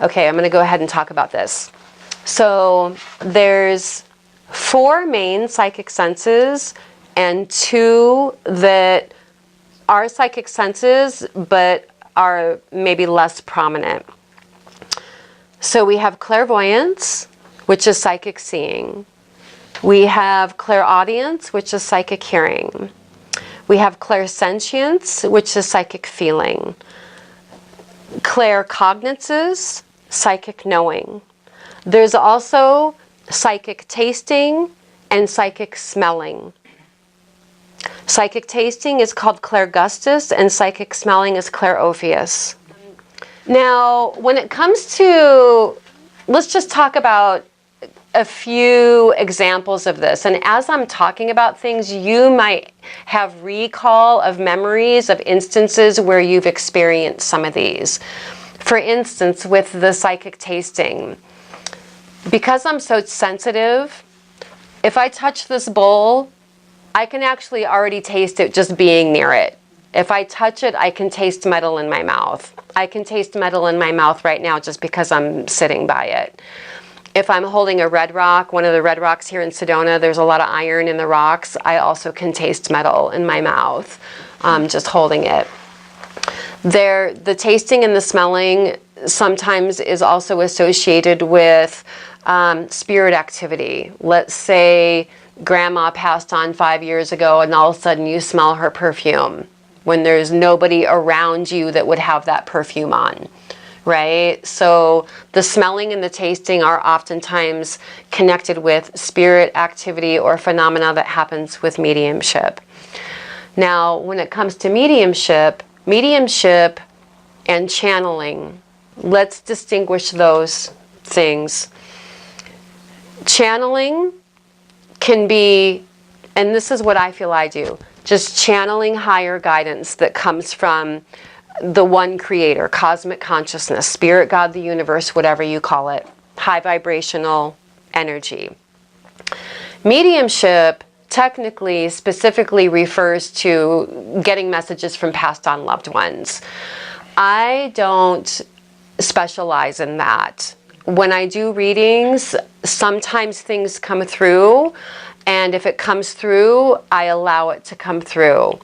Okay, I'm going to go ahead and talk about this. So there's 4 main psychic senses and 2 that are psychic senses but are maybe less prominent. So we have clairvoyance, which is psychic seeing. We have clairaudience, which is psychic hearing. We have clairsentients, which is psychic feeling. Claircognizance, psychic knowing. There's also psychic tasting and psychic smelling. Psychic tasting is called clairgustus and psychic smelling is clairaudience. Now, when it comes to, let's just talk about a few examples of this. And as I'm talking about things, you might have recall of memories of instances where you've experienced some of these. For instance, with the psychic tasting, because I'm so sensitive, if I touch this bowl, I can actually already taste it just being near it. If I touch it, I can taste metal in my mouth. I can taste metal in my mouth right now just because I'm sitting by it. If I'm holding a red rock, one of the red rocks here in Sedona, there's a lot of iron in the rocks. I also can taste metal in my mouth, just holding it. The tasting and the smelling sometimes is also associated with spirit activity. Let's say grandma passed on 5 years ago and all of a sudden you smell her perfume when there's nobody around you that would have that perfume on, right? So the smelling and the tasting are oftentimes connected with spirit activity or phenomena that happens with mediumship. Now, when it comes to mediumship and channeling, let's distinguish those things. Channeling can be, and this is what I feel I do, just channeling higher guidance that comes from the one creator, cosmic consciousness, spirit, God, the universe, whatever you call it, high vibrational energy. Mediumship technically, specifically refers to getting messages from passed on loved ones. I don't specialize in that. When I do readings, sometimes things come through, and if it comes through, I allow it to come through.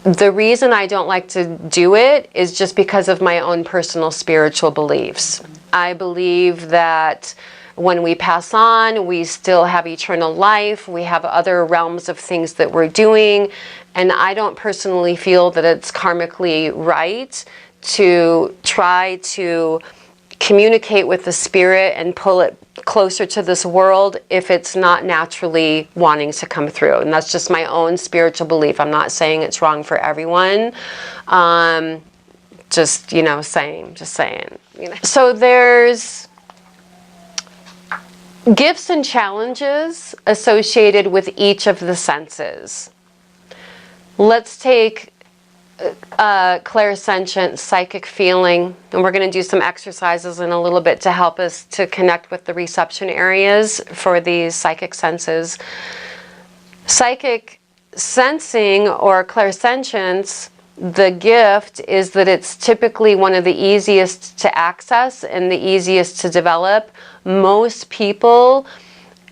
The reason I don't like to do it is just because of my own personal spiritual beliefs. I believe that when we pass on, we still have eternal life. We have other realms of things that we're doing. And I don't personally feel that it's karmically right to try to communicate with the spirit and pull it closer to this world if it's not naturally wanting to come through. And that's just my own spiritual belief. I'm not saying it's wrong for everyone. Just saying. So there's gifts and challenges associated with each of the senses. Let's take clairsentient psychic feeling, and we're going to do some exercises in a little bit to help us to connect with the reception areas for these psychic senses. Psychic sensing or clairsentience, the gift is that it's typically one of the easiest to access and the easiest to develop. Most people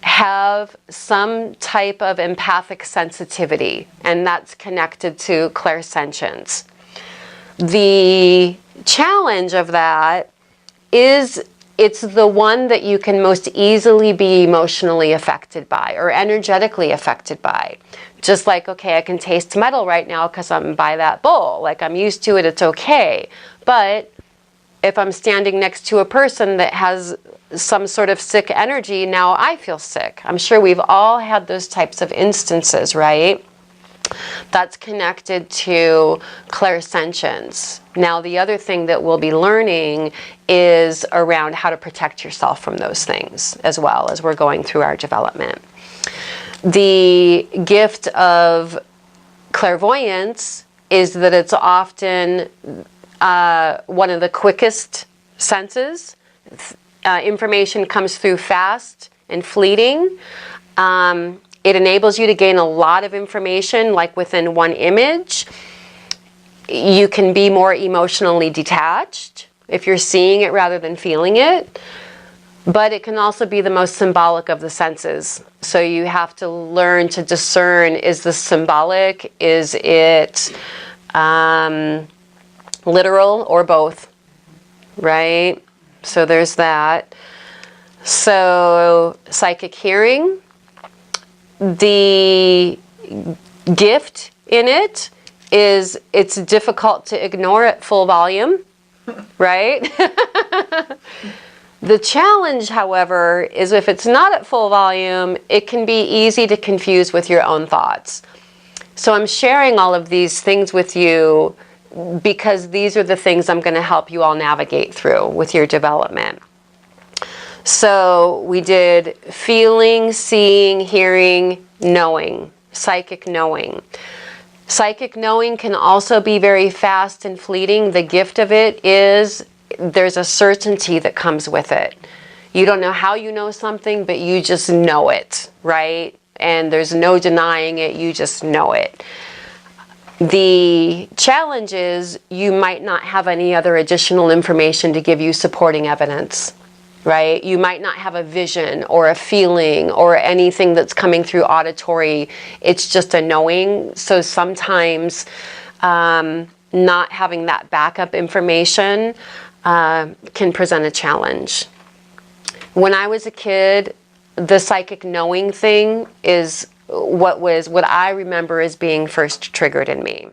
have some type of empathic sensitivity, and that's connected to clairsentience. The challenge of that is it's the one that you can most easily be emotionally affected by or energetically affected by. Just like, okay, I can taste metal right now because I'm by that bowl. Like, I'm used to it, it's okay. But if I'm standing next to a person that has some sort of sick energy, now I feel sick. I'm sure we've all had those types of instances, right? That's connected to clairsentience. Now, the other thing that we'll be learning is around how to protect yourself from those things as well as we're going through our development. The gift of clairvoyance is that it's often one of the quickest senses. Information comes through fast and fleeting. It enables you to gain a lot of information, like within one image. You can be more emotionally detached. if you're seeing it rather than feeling it. But it can also be the most symbolic of the senses. So you have to learn to discern, is this symbolic? Is it literal, or both? Right? So there's that. So psychic hearing, the gift in it is it's difficult to ignore at full volume, right? The challenge, however, is if it's not at full volume, it can be easy to confuse with your own thoughts. So I'm sharing all of these things with you because these are the things I'm going to help you all navigate through with your development. So we did feeling, seeing, hearing, knowing, psychic knowing. Psychic knowing can also be very fast and fleeting. The gift of it is there's a certainty that comes with it. You don't know how you know something, but you just know it, right? And there's no denying it, you just know it. The challenge is you might not have any other additional information to give you supporting evidence, right? You might not have a vision or a feeling or anything that's coming through auditory. It's just a knowing. So sometimes not having that backup information can present a challenge. When I was a kid, the psychic knowing thing is what I remember as being first triggered in me.